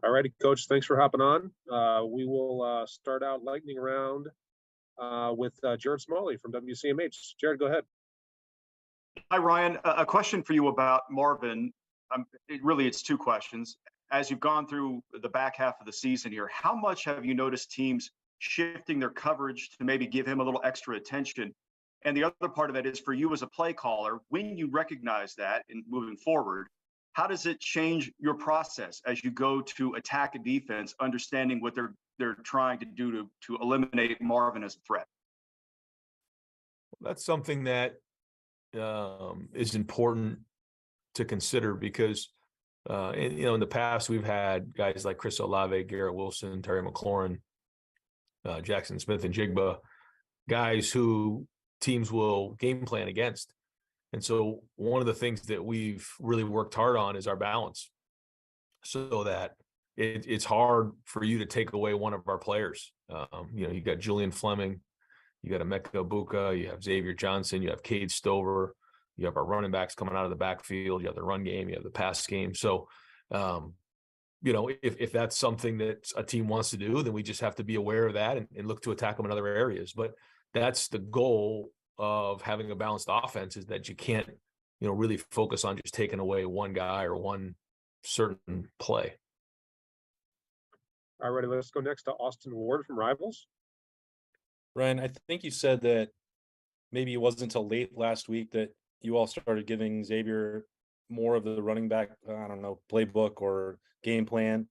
All righty, Coach. Thanks for hopping on. We will start out lightning round with Jared Smalley from WCMH. Jared, go ahead. Hi, Ryan. A question for you about Marvin. It's two questions. As you've gone through the back half of the season here, how much have you noticed teams shifting their coverage to maybe give him a little extra attention? And the other part of it is for you as a play caller, when you recognize that and moving forward, how does it change your process as you go to attack a defense, understanding what they're trying to do to eliminate Marvin as a threat? That's something that is important to consider because, in the past we've had guys like Chris Olave, Garrett Wilson, Terry McLaurin, Jackson Smith, and Jigba, guys who teams will game plan against. And so one of the things that we've really worked hard on is our balance so that it's hard for you to take away one of our players. You got Julian Fleming, you got Emeka Egbuka, you have Xavier Johnson, you have Cade Stover, you have our running backs coming out of the backfield, you have the run game, you have the pass game. So, if that's something that a team wants to do, then we just have to be aware of that and look to attack them in other areas. But that's the goal of having a balanced offense, is that you can't, really focus on just taking away one guy or one certain play. All righty, let's go next to Austin Ward from Rivals. Ryan, I think you said that maybe it wasn't until late last week that you all started giving Xavier more of the running back, playbook or game plan.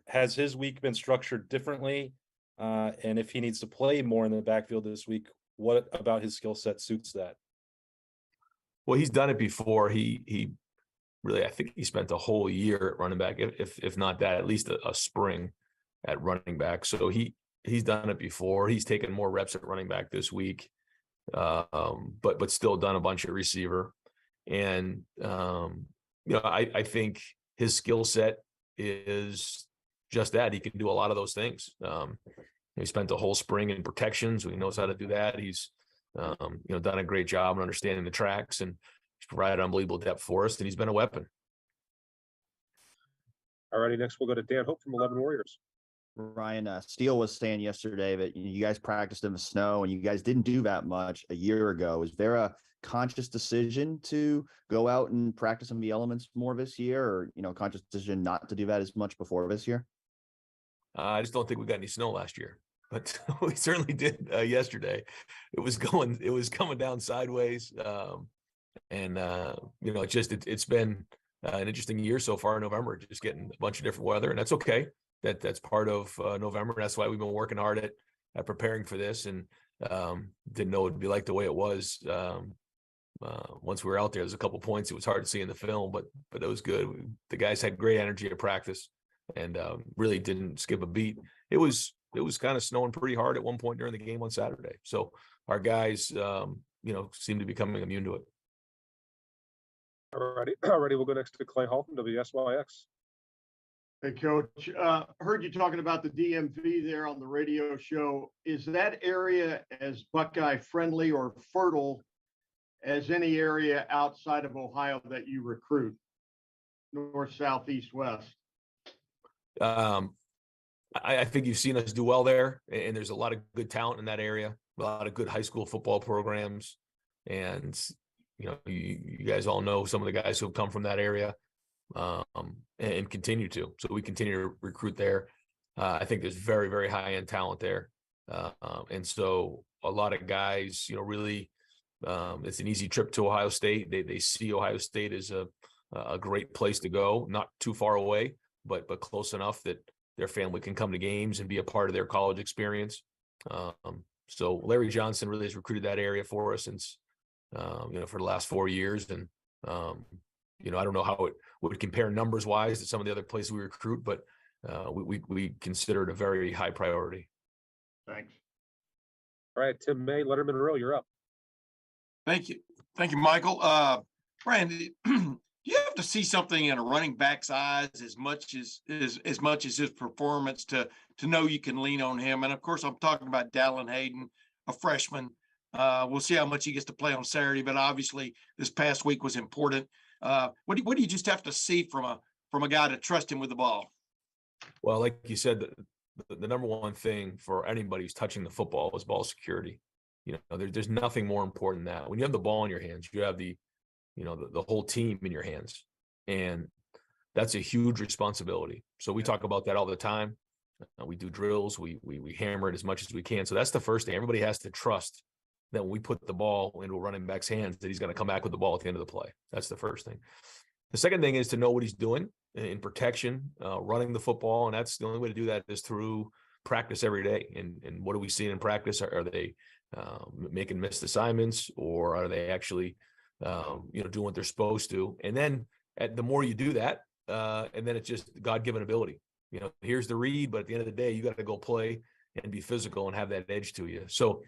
Has his week been structured differently? And if he needs to play more in the backfield this week, what about his skill set suits that? Well, he's done it before. He really, I think he spent a whole year at running back, if not that, at least a spring at running back. So he's done it before. He's taken more reps at running back this week, but still done a bunch at receiver. And I think his skill set is just that. He can do a lot of those things. He spent the whole spring in protection, so he knows how to do that. He's done a great job in understanding the tracks, and he's provided unbelievable depth for us, and he's been a weapon. All righty, next we'll go to Dan Hope from 11 Warriors. Ryan, Steele was saying yesterday that you guys practiced in the snow and you guys didn't do that much a year ago. Is there a conscious decision to go out and practice in the elements more this year, or conscious decision not to do that as much before this year? I just don't think we got any snow last year, but we certainly did yesterday. It was coming down sideways, it's been an interesting year so far in November, just getting a bunch of different weather, and that's okay. That's part of November. That's why we've been working hard at preparing for this, and didn't know it'd be like the way it was. Once we were out there, there's a couple points it was hard to see in the film, but it was good. The guys had great energy at practice, and really didn't skip a beat. It was kind of snowing pretty hard at one point during the game on Saturday. So our guys, seem to be becoming immune to it. All righty. We'll go next to Clay Hall from WSYX. Hey, Coach. Heard you talking about the DMV there on the radio show. Is that area as Buckeye friendly or fertile as any area outside of Ohio that you recruit? North, south, east, west? I think you've seen us do well there, and there's a lot of good talent in that area, a lot of good high school football programs. And, you guys all know some of the guys who have come from that area. And continue to. So we continue to recruit there. I think there's very, very high-end talent there. And so a lot of guys, really, it's an easy trip to Ohio State. They see Ohio State as a great place to go, not too far away, but close enough that their family can come to games and be a part of their college experience. So Larry Johnson really has recruited that area for us since, for the last 4 years. And, I don't know how it would compare numbers wise to some of the other places we recruit, but we consider it a very high priority. Thanks. All right, Tim May, Letterman Row, you're up. Thank you, Michael. Brandon, do you have to see something in a running back's eyes as much as his performance to know you can lean on him? And of course, I'm talking about Dallin Hayden, a freshman. We'll see how much he gets to play on Saturday, but obviously this past week was important. What do you just have to see from a guy to trust him with the ball? Well, like you said, the number one thing for anybody who's touching the football is ball security. There's nothing more important than that. When you have the ball in your hands, you have the whole team in your hands, and that's a huge responsibility. So we talk about that all the time. We do drills. We hammer it as much as we can. So that's the first thing. Everybody has to trust that when we put the ball into a running back's hands, that he's going to come back with the ball at the end of the play. That's the first thing. The second thing is to know what he's doing in protection, running the football. And that's the only way to do that is through practice every day. And what do we see in practice? Are they making missed assignments, or are they actually, doing what they're supposed to? And then the more you do that, and then it's just God-given ability. Here's the read, but at the end of the day, you got to go play and be physical and have that edge to you. So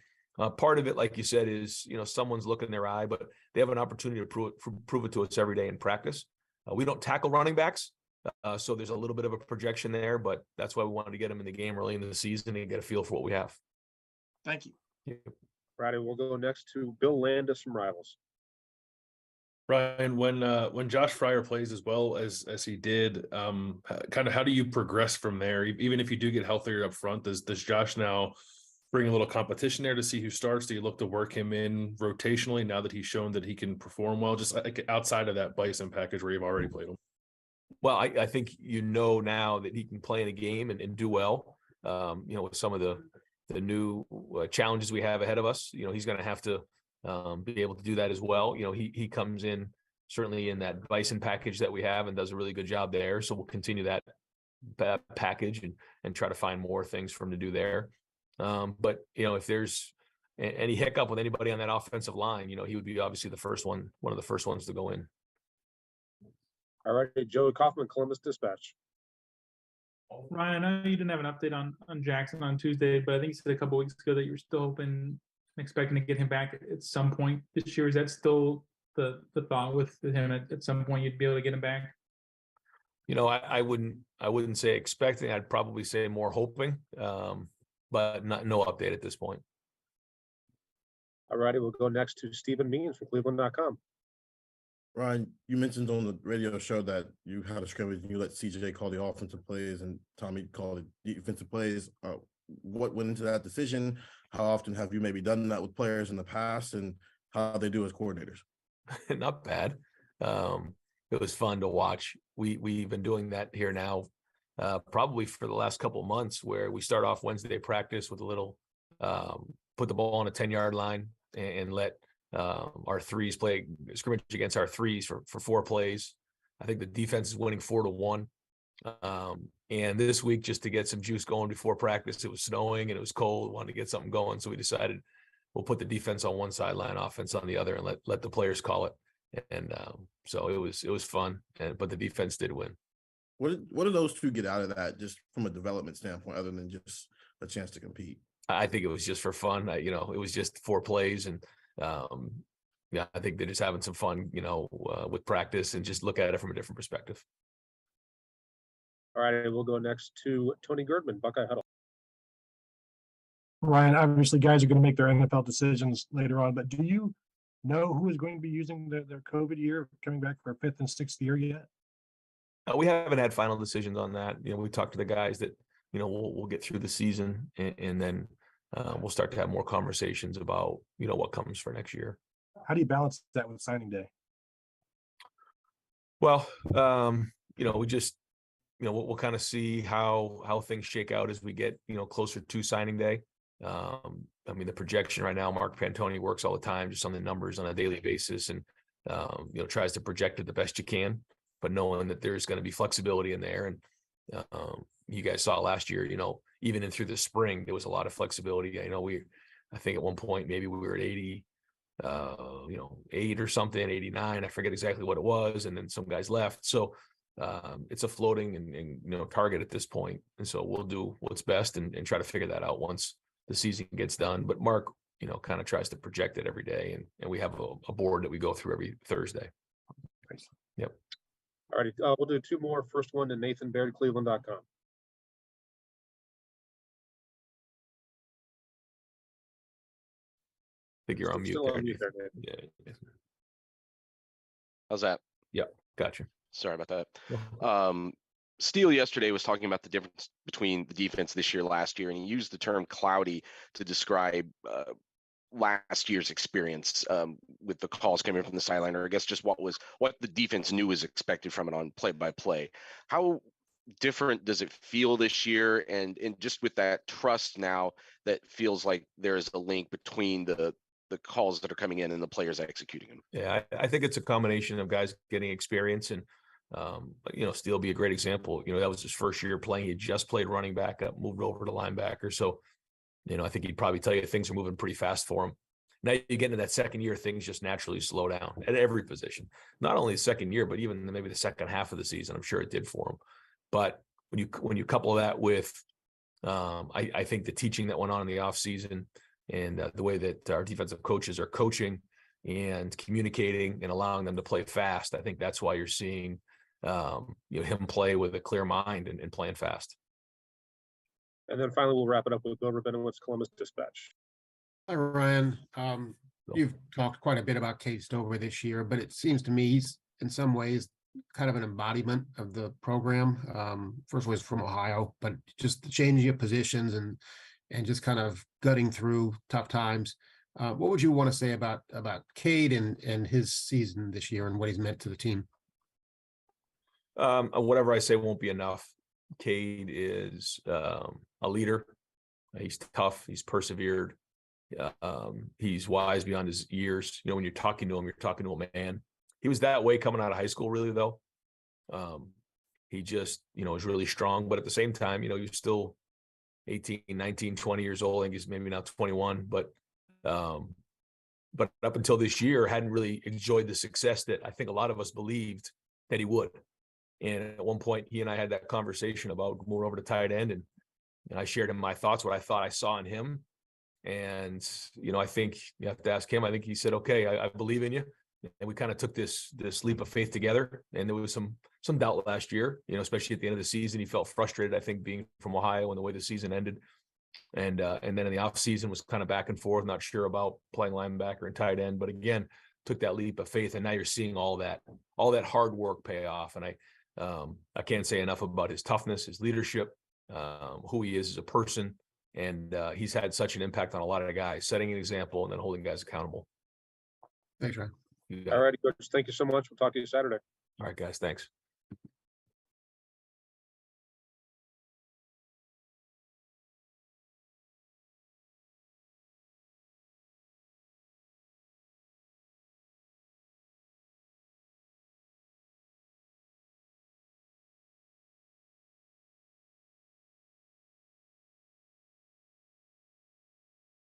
part of it, like you said, is, someone's looking in their eye, but they have an opportunity to prove it to us every day in practice. We don't tackle running backs. So there's a little bit of a projection there, but that's why we wanted to get them in the game early in the season and get a feel for what we have. Thank you. Friday, we'll go next to Bill Landis from Rivals. Ryan, when Josh Fryer plays as well as he did, kind of how do you progress from there? Even if you do get healthier up front, does Josh now bring a little competition there to see who starts? Do you look to work him in rotationally now that he's shown that he can perform well, just like outside of that Bison package where you've already played him? Well, I think now that he can play in a game and do well. With some of the new challenges we have ahead of us, he's going to have to be able to do that as well. He comes in certainly in that Bison package that we have and does a really good job there. So we'll continue that package and try to find more things for him to do there. But if there's any hiccup with anybody on that offensive line, he would be obviously one of the first ones to go in. All right, Joey Kaufman, Columbus Dispatch. Ryan, I know you didn't have an update on Jackson on Tuesday, but I think you said a couple weeks ago that you were still hoping and expecting to get him back at some point this year. Is that still the thought with him at some point you'd be able to get him back? I wouldn't say expecting. I'd probably say more hoping, but no update at this point. All righty, we'll go next to Stephen Means from Cleveland.com. Ryan, you mentioned on the radio show that you had a scrimmage and you let CJ call the offensive plays and Tommy call the defensive plays. What went into that decision? How often have you maybe done that with players in the past, and how they do as coordinators? Not bad. It was fun to watch. We've been doing that here now probably for the last couple of months, where we start off Wednesday practice with a little put the ball on a 10-yard line and let our threes play scrimmage against our threes for 4 plays. I think the defense is winning 4-1. And this week, just to get some juice going before practice, it was snowing and it was cold. We wanted to get something going, so we decided we'll put the defense on one sideline, offense on the other, and let the players call it. And so it was fun, but the defense did win. What do those two get out of that, just from a development standpoint, other than just a chance to compete? I think it was just for fun. It was just 4 plays, and I think they're just having some fun, with practice and just look at it from a different perspective. All right, we'll go next to Tony Girdman, Buckeye Huddle. Ryan, obviously guys are going to make their NFL decisions later on, but do you know who is going to be using their COVID year, coming back for a 5th and 6th year yet? We haven't had final decisions on that. We talked to the guys that, we'll get through the season and then we'll start to have more conversations about, what comes for next year. How do you balance that with signing day? Well, we just, we'll kind of see how things shake out as we get, closer to signing day. The projection right now, Mark Pantoni works all the time just on the numbers on a daily basis and, tries to project it the best you can, but knowing that there's going to be flexibility in there. And you guys saw last year, even in through the spring, there was a lot of flexibility. I think at one point, maybe we were at 80, 8 or something, 89. I forget exactly what it was. And then some guys left. So it's a floating and target at this point. And so we'll do what's best and try to figure that out once the season gets done. But Mark, kind of tries to project it every day. And we have a board that we go through every Thursday. Yep. All righty. We'll do 2 more. First one to Nathan Baird, Cleveland.com. I think you're on mute. Still on mute there, Yeah. How's that? Yep. Gotcha. Sorry about that. Steele yesterday was talking about the difference between the defense this year, last year, and he used the term cloudy to describe last year's experience with the calls coming from the sideline, or I guess just what the defense knew was expected from it on play by play. How different does it feel this year, and just with that trust now that feels like there's a link between the calls that are coming in and the players executing them? Yeah, I think it's a combination of guys getting experience, and Steele be a great example. That was his first year playing. He had just played running back up, moved over to linebacker. So, I think he'd probably tell you things are moving pretty fast for him. Now you get into that second year, things just naturally slow down at every position. Not only the second year, but even maybe the second half of the season. I'm sure it did for him. But when you couple that with, I think the teaching that went on in the offseason and the way that our defensive coaches are coaching and communicating and allowing them to play fast, I think that's why you're seeing him play with a clear mind and playing fast. And then finally, we'll wrap it up with Bill Rabinowitz, Columbus Dispatch. Hi, Ryan. You've talked quite a bit about Cade Stover this year, but it seems to me he's in some ways kind of an embodiment of the program. First was from Ohio, but just the changing of positions and just kind of gutting through tough times. What would you want to say about Cade and his season this year and what he's meant to the team? Whatever I say won't be enough. Cade is a leader. He's tough. He's persevered. He's wise beyond his years. When you're talking to him, you're talking to a man. He was that way coming out of high school, really, though. He just, is really strong. But at the same time, you're still 18, 19, 20 years old. I think he's maybe now 21. But up until this year, hadn't really enjoyed the success that I think a lot of us believed that he would. And at one point, he and I had that conversation about moving over to tight end. And I shared him my thoughts, what I thought I saw in him. And, I think you have to ask him. I think he said, okay, I believe in you. And we kind of took this leap of faith together. And there was some doubt last year, especially at the end of the season. He felt frustrated, I think, being from Ohio and the way the season ended. And then in the off season was kind of back and forth, not sure about playing linebacker and tight end. But again, took that leap of faith. And now you're seeing all that hard work pay off. And I can't say enough about his toughness, his leadership, who he is as a person. And he's had such an impact on a lot of guys, setting an example and then holding guys accountable. Thanks, Ryan. All righty, coach. Thank you so much. We'll talk to you Saturday. All right, guys. Thanks.